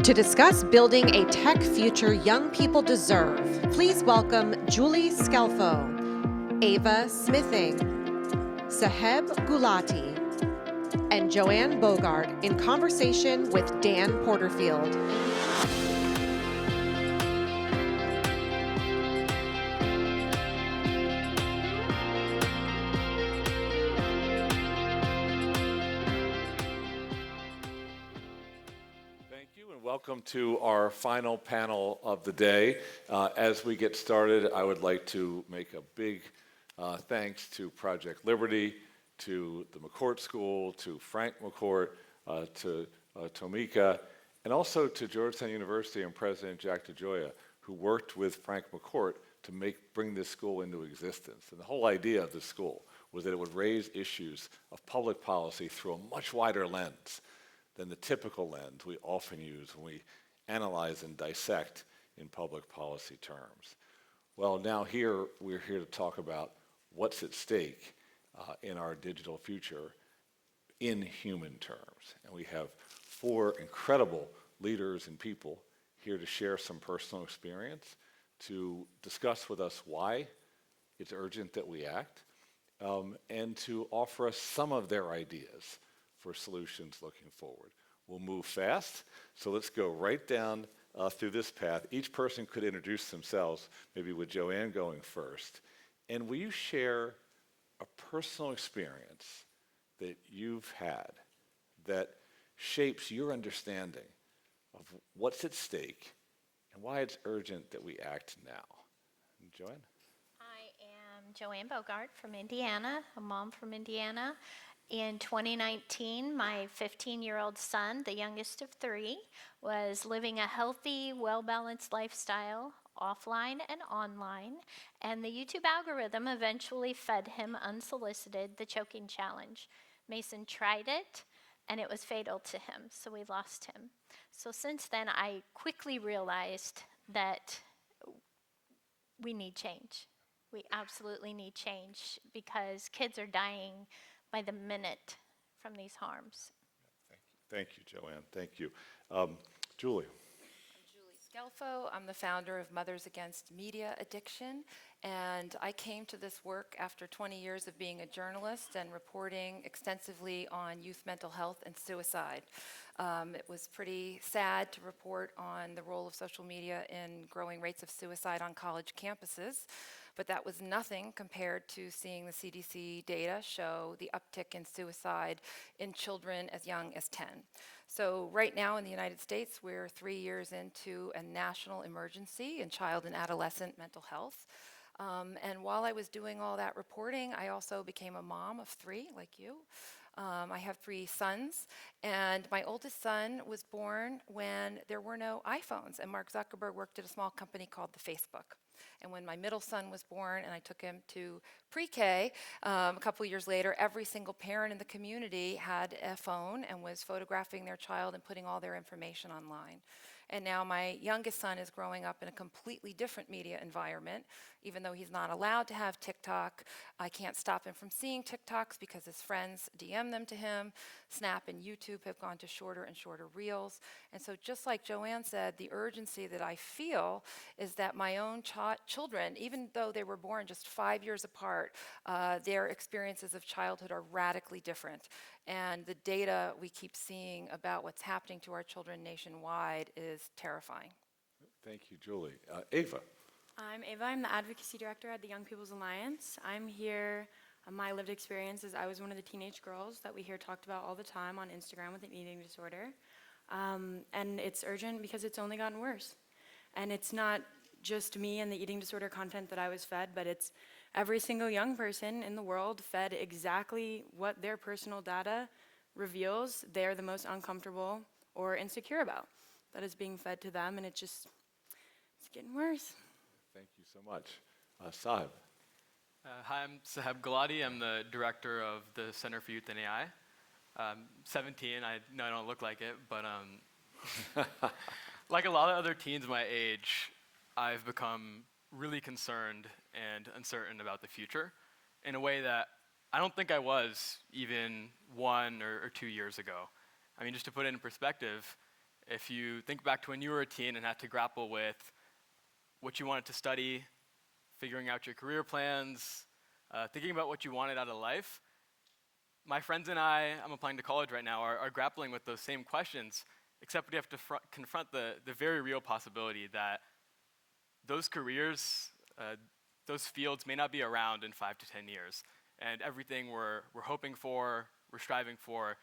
To discuss building a tech future young people deserve, please welcome Julie Scelfo, Ava Smithing, Saheb Gulati, and Joann Bogard in conversation with Dan Porterfield. Welcome to our final panel of the day. As we get started, I would like to make a big thanks to Project Liberty, to the McCourt School, to Frank McCourt, to Tomika, and also to Georgetown University and President Jack DeGioia, who worked with Frank McCourt to bring this school into existence. And the whole idea of this school was that it would raise issues of public policy through a much wider lens than the typical lens we often use when we analyze and dissect in public policy terms. Well, now we're here to talk about what's at stake in our digital future in human terms. And we have four incredible leaders and people here to share some personal experience, to discuss with us why it's urgent that we act, and to offer us some of their ideas for solutions looking forward. We'll move fast, so let's go right down through this path. Each person could introduce themselves, maybe with Joann going first. And will you share a personal experience that you've had that shapes your understanding of what's at stake and why it's urgent that we act now? Joann? I am Joann Bogard from Indiana, a mom from Indiana. In 2019, my 15-year-old son, the youngest of three, was living a healthy, well-balanced lifestyle offline and online, and the YouTube algorithm eventually fed him unsolicited the choking challenge. Mason tried it, and it was fatal to him, so we lost him. So since then, I quickly realized that we need change. We absolutely need change because kids are dying by the minute from these harms. Thank you, Joann. Thank you. Julie. I'm Julie Scelfo. I'm the founder of Mothers Against Media Addiction, and I came to this work after 20 years of being a journalist and reporting extensively on youth mental health and suicide. It was pretty sad to report on the role of social media in growing rates of suicide on college campuses. But that was nothing compared to seeing the CDC data show the uptick in suicide in children as young as 10. So right now in the United States, we're 3 years into a national emergency in child and adolescent mental health. And while I was doing all that reporting, I also became a mom of 3, like you. I have 3 sons, and my oldest son was born when there were no iPhones, and Mark Zuckerberg worked at a small company called the Facebook. And when my middle son was born and I took him to pre-K, a couple years later, every single parent in the community had a phone and was photographing their child and putting all their information online. And now my youngest son is growing up in a completely different media environment. Even though he's not allowed to have TikTok, I can't stop him from seeing TikToks because his friends DM them to him. Snap and YouTube have gone to shorter and shorter reels. And so just like Joann said, the urgency that I feel is that my own children, even though they were born just 5 years apart, their experiences of childhood are radically different. And the data we keep seeing about what's happening to our children nationwide is terrifying. Thank you, Julie. Ava. I'm Ava. I'm the Advocacy Director at the Young People's Alliance. I'm here, my lived experience is I was one of the teenage girls that we hear talked about all the time on Instagram with an eating disorder. And it's urgent because it's only gotten worse. And it's not just me and the eating disorder content that I was fed, but it's every single young person in the world fed exactly what their personal data reveals they're the most uncomfortable or insecure about. That is being fed to them, and it's getting worse. Thank you so much. Saheb. Hi, I'm Saheb Gulati. I'm the director of the Center for Youth and AI. 17, I know I don't look like it, but like a lot of other teens my age, I've become really concerned and uncertain about the future in a way that I don't think I was even 1 or 2 years ago. I mean, just to put it in perspective, If you think back to when you were a teen and had to grapple with what you wanted to study, figuring out your career plans, thinking about what you wanted out of life, my friends and I'm applying to college right now, are grappling with those same questions, except we have to confront the very real possibility that those careers, those fields may not be around in 5 to 10 years. And everything we're hoping for, we're striving for,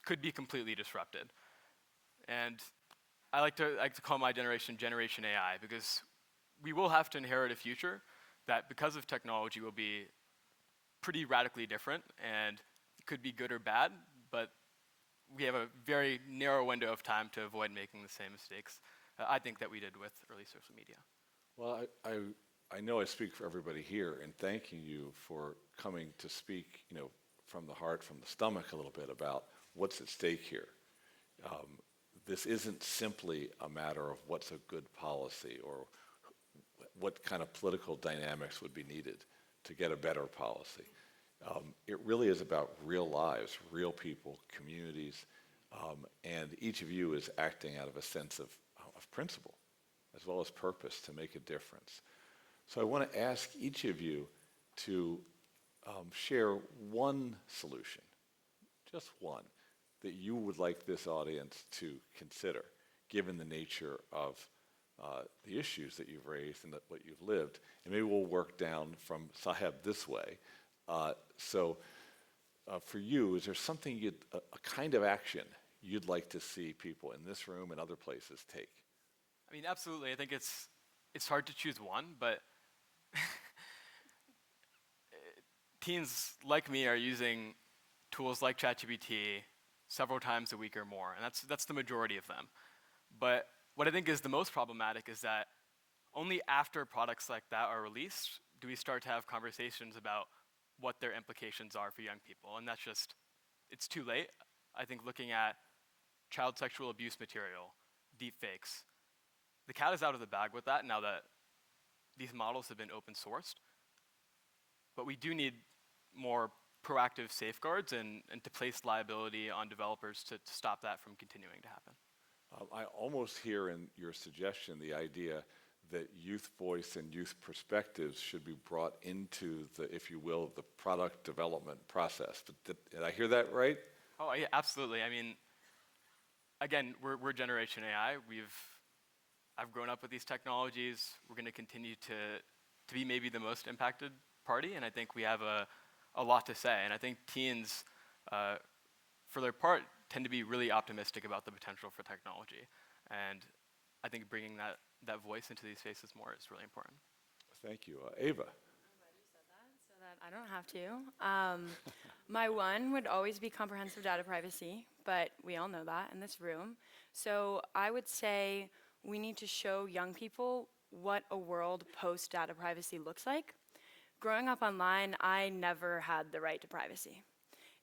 could be completely disrupted. And I like to call my generation Generation AI, because we will have to inherit a future that, because of technology, will be pretty radically different, and it could be good or bad, but we have a very narrow window of time to avoid making the same mistakes, I think, that we did with early social media. Well, I know I speak for everybody here in thanking you for coming to speak, from the heart, from the stomach a little bit about what's at stake here. This isn't simply a matter of what's a good policy or what kind of political dynamics would be needed to get a better policy. It really is about real lives, real people, communities, and each of you is acting out of a sense of principle as well as purpose to make a difference. So I want to ask each of you to share one solution, just one, that you would like this audience to consider, given the nature of the issues that you've raised and what you've lived. And maybe we'll work down from Saheb this way. So for you, is there something, a kind of action you'd like to see people in this room and other places take? I mean, absolutely. I think it's hard to choose one, but teens like me are using tools like ChatGPT several times a week or more, and that's the majority of them. But what I think is the most problematic is that only after products like that are released do we start to have conversations about what their implications are for young people, and it's too late. I think looking at child sexual abuse material, deepfakes, the cat is out of the bag with that now that these models have been open sourced. But we do need more proactive safeguards and to place liability on developers to stop that from continuing to happen. I almost hear in your suggestion the idea that youth voice and youth perspectives should be brought into the, if you will, the product development process. Did I hear that right? Oh, yeah, absolutely. I mean, again, we're Generation AI. I've grown up with these technologies. We're going to continue to be maybe the most impacted party, and I think we have a lot to say. And I think teens, for their part, tend to be really optimistic about the potential for technology. And I think bringing that voice into these spaces more is really important. Thank you. Ava. I'm glad you said that, so that I don't have to. My one would always be comprehensive data privacy, but we all know that in this room. So I would say we need to show young people what a world post-data privacy looks like. Growing up online, I never had the right to privacy.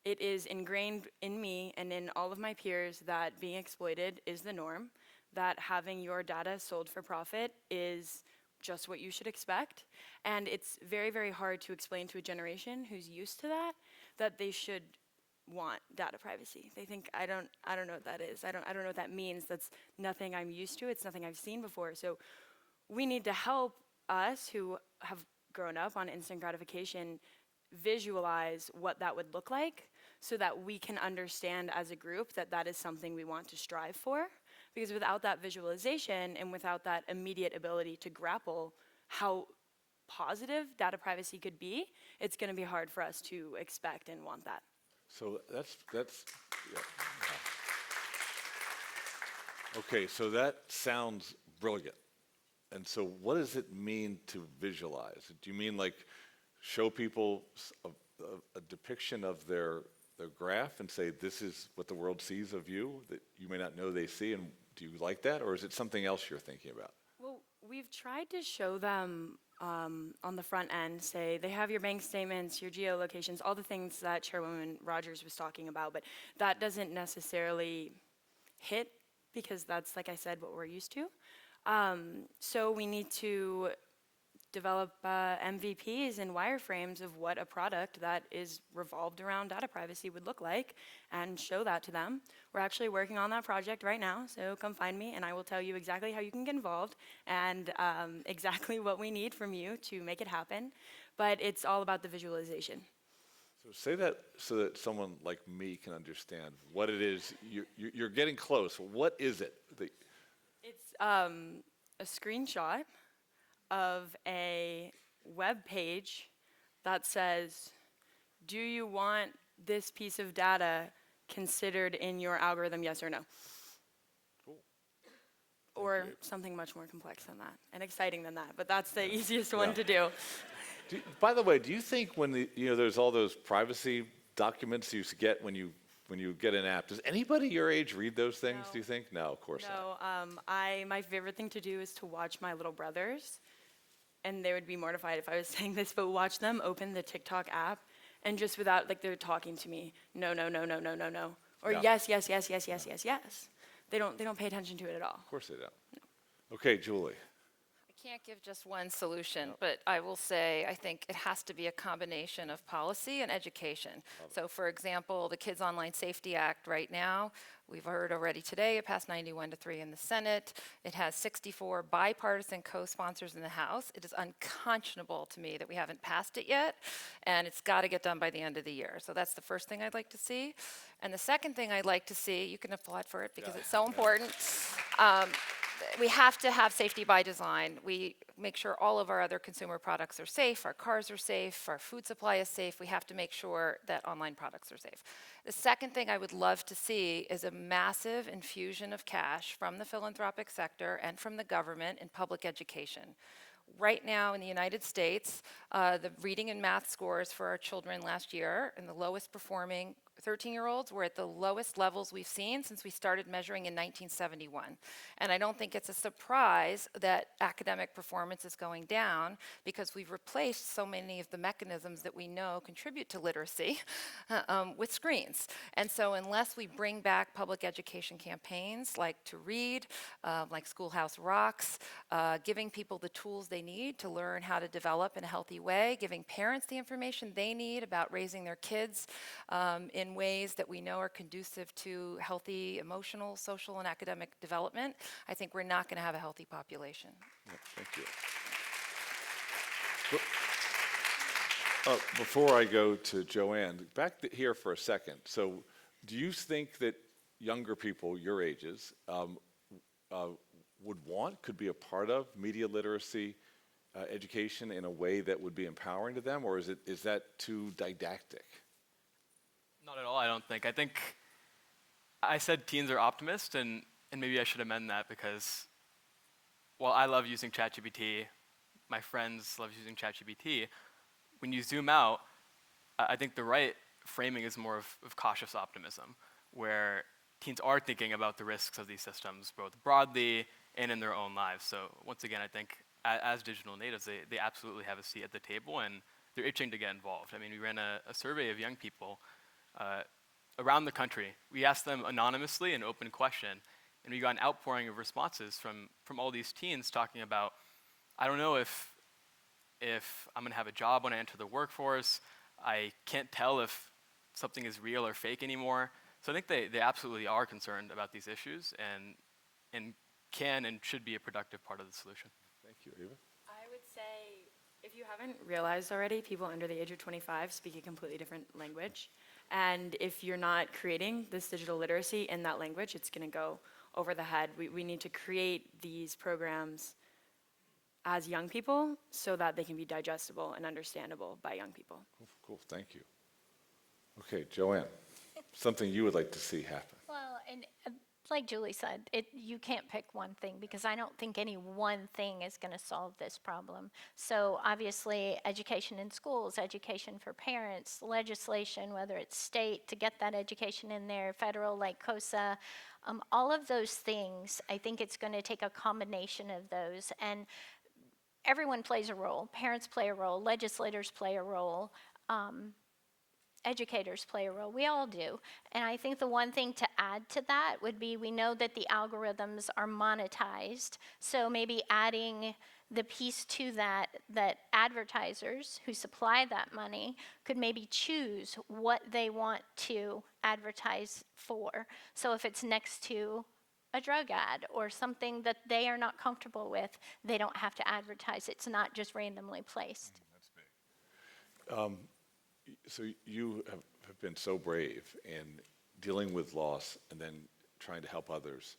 It is ingrained in me and in all of my peers that being exploited is the norm, that having your data sold for profit is just what you should expect. And it's very, very hard to explain to a generation who's used to that they should want data privacy. They think, I don't know what that is. I don't know what that means. That's nothing I'm used to. It's nothing I've seen before. So we need to help us who have grown up on instant gratification visualize what that would look like so that we can understand as a group that that is something we want to strive for. Because without that visualization and without that immediate ability to grapple how positive data privacy could be, it's going to be hard for us to expect and want that. So that's yeah. Okay, so that sounds brilliant. And so what does it mean to visualize? Do you mean like show people a depiction of their graph and say, this is what the world sees of you that you may not know they see, and do you like that? Or is it something else you're thinking about? Well, we've tried to show them on the front end, say they have your bank statements, your geolocations, all the things that Chairwoman Rogers was talking about, but that doesn't necessarily hit because that's, like I said, what we're used to. So we need to develop MVPs and wireframes of what a product that is revolved around data privacy would look like and show that to them. We're actually working on that project right now, so come find me and I will tell you exactly how you can get involved and exactly what we need from you to make it happen. But it's all about the visualization. So say that so that someone like me can understand what it is. You're getting close. What is it? It's a screenshot of a web page that says, do you want this piece of data considered in your algorithm, yes or no? Cool. Or something much more complex than that and exciting than that, but that's the easiest one to do. By the way, do you think when there's all those privacy documents you get when you get an app, does anybody your age read those things? No. Do you think? No, of course not. No, my favorite thing to do is to watch my little brothers, and they would be mortified if I was saying this, but watch them open the TikTok app and just without, like, they're talking to me, no, no, no, no, no, no, no, or Yeah. yes, yes, yes, yes, yes, yes, yes. They don't pay attention to it at all. Of course they don't. Okay, Julie. I can't give just one solution, but I will say I think it has to be a combination of policy and education. So for example, the Kids Online Safety Act right now, we've heard already today, it passed 91-3 in the Senate. It has 64 bipartisan co-sponsors in the House. It is unconscionable to me that we haven't passed it yet, and it's got to get done by the end of the year. So that's the first thing I'd like to see. And the second thing I'd like to see, you can applaud for it because it's so important. We have to have safety by design. We make sure all of our other consumer products are safe, our cars are safe, our food supply is safe. We have to make sure that online products are safe. The second thing I would love to see is a massive infusion of cash from the philanthropic sector and from the government in public education. Right now in the United States, the reading and math scores for our children last year and the lowest performing 13-year-olds were at the lowest levels we've seen since we started measuring in 1971. And I don't think it's a surprise that academic performance is going down because we've replaced so many of the mechanisms that we know contribute to literacy with screens. And so unless we bring back public education campaigns like To Read, like Schoolhouse Rocks, giving people the tools they need to learn how to develop in a healthy way, giving parents the information they need about raising their kids in ways that we know are conducive to healthy emotional, social, and academic development, I think we're not going to have a healthy population. Yeah, thank you. Before I go to Joann, back here for a second. So do you think that younger people, your ages, could be a part of media literacy education in a way that would be empowering to them, or is that too didactic? Not at all, I don't think. I think I said teens are optimists, and maybe I should amend that because while I love using ChatGPT, my friends love using ChatGPT, when you zoom out, I think the right framing is more of cautious optimism, where teens are thinking about the risks of these systems, both broadly and in their own lives. So once again, I think as digital natives, they absolutely have a seat at the table, and they're itching to get involved. I mean, we ran a survey of young people around the country. We asked them anonymously an open question, and we got an outpouring of responses from all these teens talking about, I don't know if I'm gonna have a job when I enter the workforce. I can't tell if something is real or fake anymore. So I think they absolutely are concerned about these issues and can and should be a productive part of the solution. Thank you, Ava. I would say, if you haven't realized already, people under the age of 25 speak a completely different language. And if you're not creating this digital literacy in that language, it's going to go over the head. We need to create these programs as young people so that they can be digestible and understandable by young people. Cool, thank you. Okay, Joann, something you would like to see happen. Well, and like Julie said, you can't pick one thing because I don't think any one thing is going to solve this problem. So obviously education in schools, education for parents, legislation, whether it's state to get that education in there, federal like COSA, all of those things, I think it's going to take a combination of those. And everyone plays a role. Parents play a role, legislators play a role, educators play a role. We all do. And I think the one thing to add to that would be we know that the algorithms are monetized. So maybe adding the piece to that, that advertisers who supply that money could maybe choose what they want to advertise for. So if it's next to a drug ad or something that they are not comfortable with, they don't have to advertise. It's not just randomly placed. So you have been so brave in dealing with loss and then trying to help others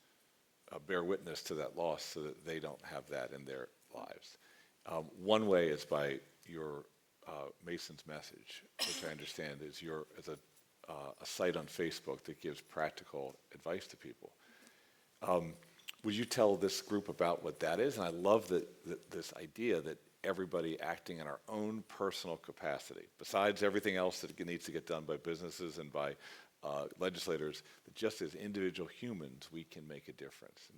bear witness to that loss so that they don't have that in their lives. One way is by your Mason's Message, which I understand is a site on Facebook that gives practical advice to people. Would you tell this group about what that is? And I love this idea that everybody acting in our own personal capacity, besides everything else that needs to get done by businesses and by legislators, that just as individual humans, we can make a difference.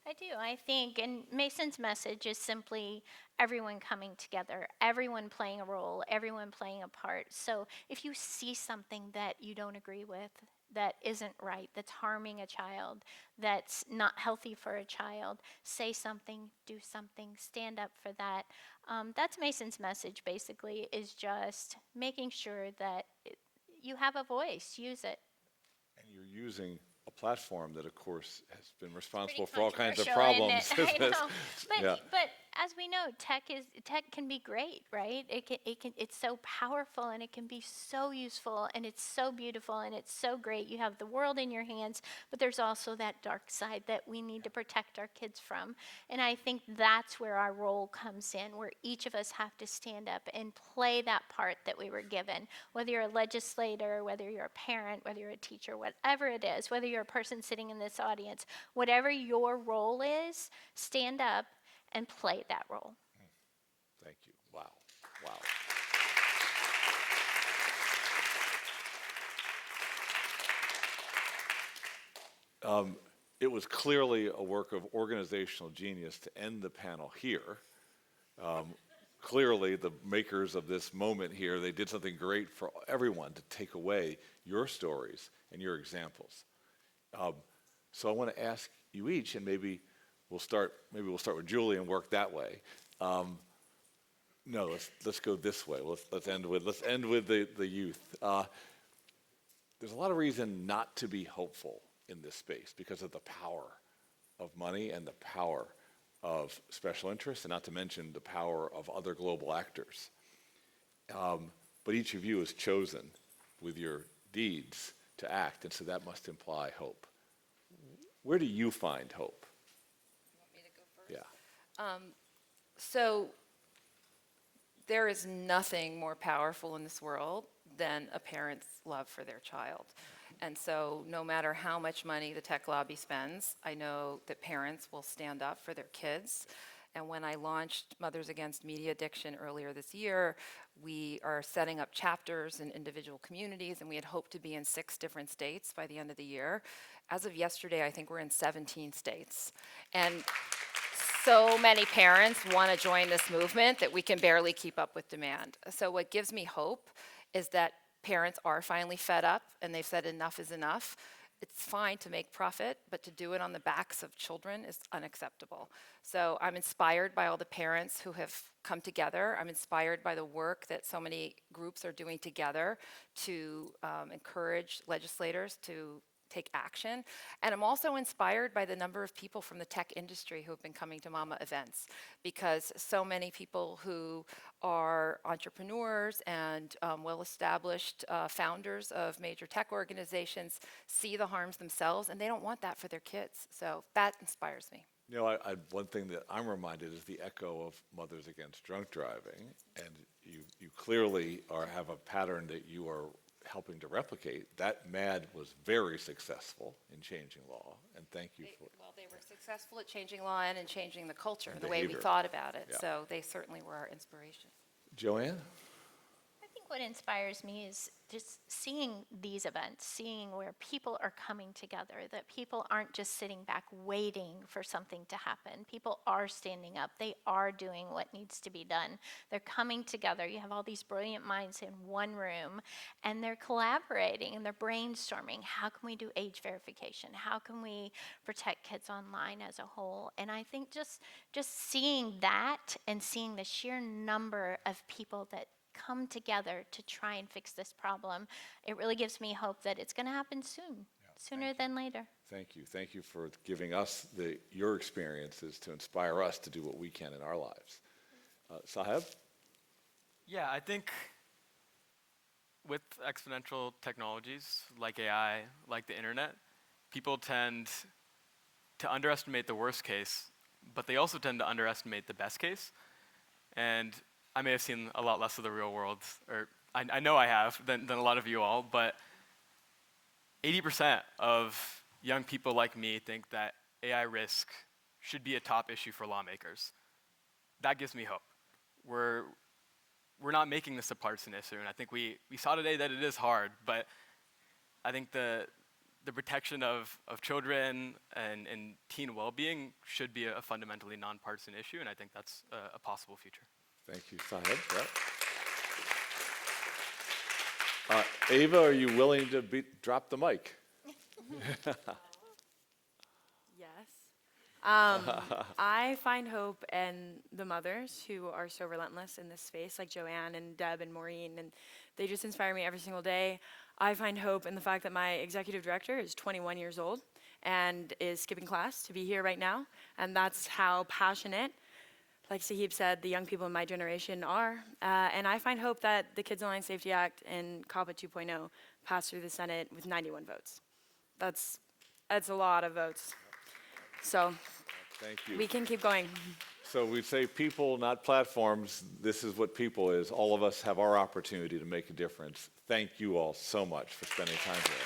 I do. I think, and Mason's Message is simply everyone coming together, everyone playing a role, everyone playing a part. So if you see something that you don't agree with, that isn't right, that's harming a child, that's not healthy for a child, say something, do something, stand up for that. That's Mason's Message, basically, is just making sure that you have a voice, use it. And you're using a platform that, of course, has been responsible Pretty for all kinds of controversial, problems. isn't it? I know. Yeah. But as we know, tech can be great, right? It's so powerful and it can be so useful and it's so beautiful and it's so great. You have the world in your hands, but there's also that dark side that we need to protect our kids from. And I think that's where our role comes in, where each of us have to stand up and play that part that we were given. Whether you're a legislator, whether you're a parent, whether you're a teacher, whatever it is, whether you're a person sitting in this audience, whatever your role is, stand up and play that role. Thank you. Wow. Wow. It was clearly a work of organizational genius to end the panel here. Clearly, the makers of this moment here, they did something great for everyone to take away your stories and your examples. So I want to ask you each, and maybe we'll start with Julie and work that way. No, let's go this way. Let's end with the youth. There's a lot of reason not to be hopeful in this space because of the power of money and the power of special interests, and not to mention the power of other global actors. But each of you has chosen with your deeds to act, and so that must imply hope. Where do you find hope? You want me to go first? Yeah. So there is nothing more powerful in this world than a parent's love for their child. And so no matter how much money the tech lobby spends, I know that parents will stand up for their kids. And when I launched Mothers Against Media Addiction earlier this year, we are setting up chapters in individual communities, and we had hoped to be in 6 different states by the end of the year. As of yesterday, I think we're in 17 states. And so many parents want to join this movement that we can barely keep up with demand. So what gives me hope is that parents are finally fed up and they've said enough is enough. It's fine to make profit, but to do it on the backs of children is unacceptable. So I'm inspired by all the parents who have come together. I'm inspired by the work that so many groups are doing together to encourage legislators to take action. And I'm also inspired by the number of people from the tech industry who have been coming to Mama events, because so many people who are entrepreneurs and well-established founders of major tech organizations see the harms themselves, and they don't want that for their kids. So that inspires me. You know, one thing that I'm reminded is the echo of Mothers Against Drunk Driving, and you clearly have a pattern that you are helping to replicate. That MAD was very successful in changing law, and thank you for. Well, they were successful at changing law and in changing the culture, And the way we behavior. thought about it. Yeah. So they certainly were our inspiration. Joann? I think what inspires me is just seeing these events, seeing where people are coming together, that people aren't just sitting back waiting for something to happen. People are standing up. They are doing what needs to be done. They're coming together. You have all these brilliant minds in one room, and they're collaborating and they're brainstorming. How can we do age verification? How can we protect kids online as a whole? And I think just seeing that and seeing the sheer number of people that come together to try and fix this problem, it really gives me hope that it's going to happen soon, sooner than later. Thank you. Thank you for giving us your experiences to inspire us to do what we can in our lives. Saheb? Yeah, I think with exponential technologies like AI, like the internet, people tend to underestimate the worst case, but they also tend to underestimate the best case. And I may have seen a lot less of the real world, or I know I have, than a lot of you all, but 80% of young people like me think that AI risk should be a top issue for lawmakers. That gives me hope. We're not making this a partisan issue, and I think we saw today that it is hard, but I think the protection of children and teen well-being should be a fundamentally nonpartisan issue, and I think that's a possible future. Thank you, Saheb. Yep. Ava, are you willing to drop the mic? Yes. I find hope in the mothers who are so relentless in this space, like Joann and Deb and Maureen, and they just inspire me every single day. I find hope in the fact that my executive director is 21 years old and is skipping class to be here right now, and that's how passionate, like Saheb said, the young people in my generation are. And I find hope that the Kids Online Safety Act and COPPA 2.0 passed through the Senate with 91 votes. That's a lot of votes. So Thank you. we can keep going. So we say people, not platforms. This is what people is. All of us have our opportunity to make a difference. Thank you all so much for spending time here.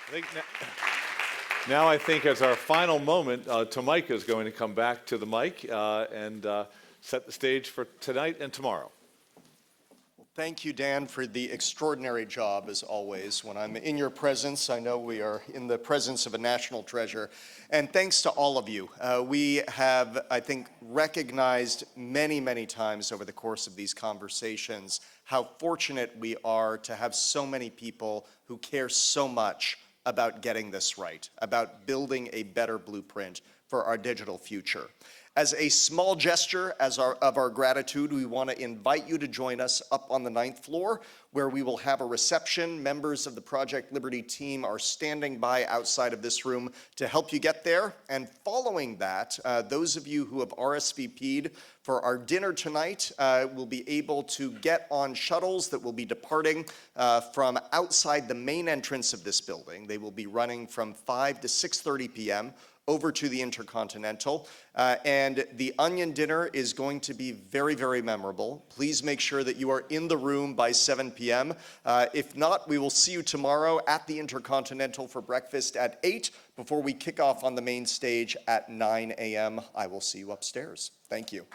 Thank you. Thank you. Now I think as our final moment, Tamika is going to come back to the mic and set the stage for tonight and tomorrow. Thank you, Dan, for the extraordinary job, as always. When I'm in your presence, I know we are in the presence of a national treasure. And thanks to all of you. We have, I think, recognized many, many times over the course of these conversations how fortunate we are to have so many people who care so much about getting this right, about building a better blueprint for our digital future. As a small gesture of our gratitude, we want to invite you to join us up on the 9th floor, where we will have a reception. Members of the Project Liberty team are standing by outside of this room to help you get there. And following that, those of you who have RSVP'd for our dinner tonight will be able to get on shuttles that will be departing from outside the main entrance of this building. They will be running from 5 to 6:30 p.m. over to the Intercontinental. And the onion dinner is going to be very, very memorable. Please make sure that you are in the room by 7 p.m. If not, we will see you tomorrow at the Intercontinental for breakfast at 8 before we kick off on the main stage at 9 a.m. I will see you upstairs. Thank you.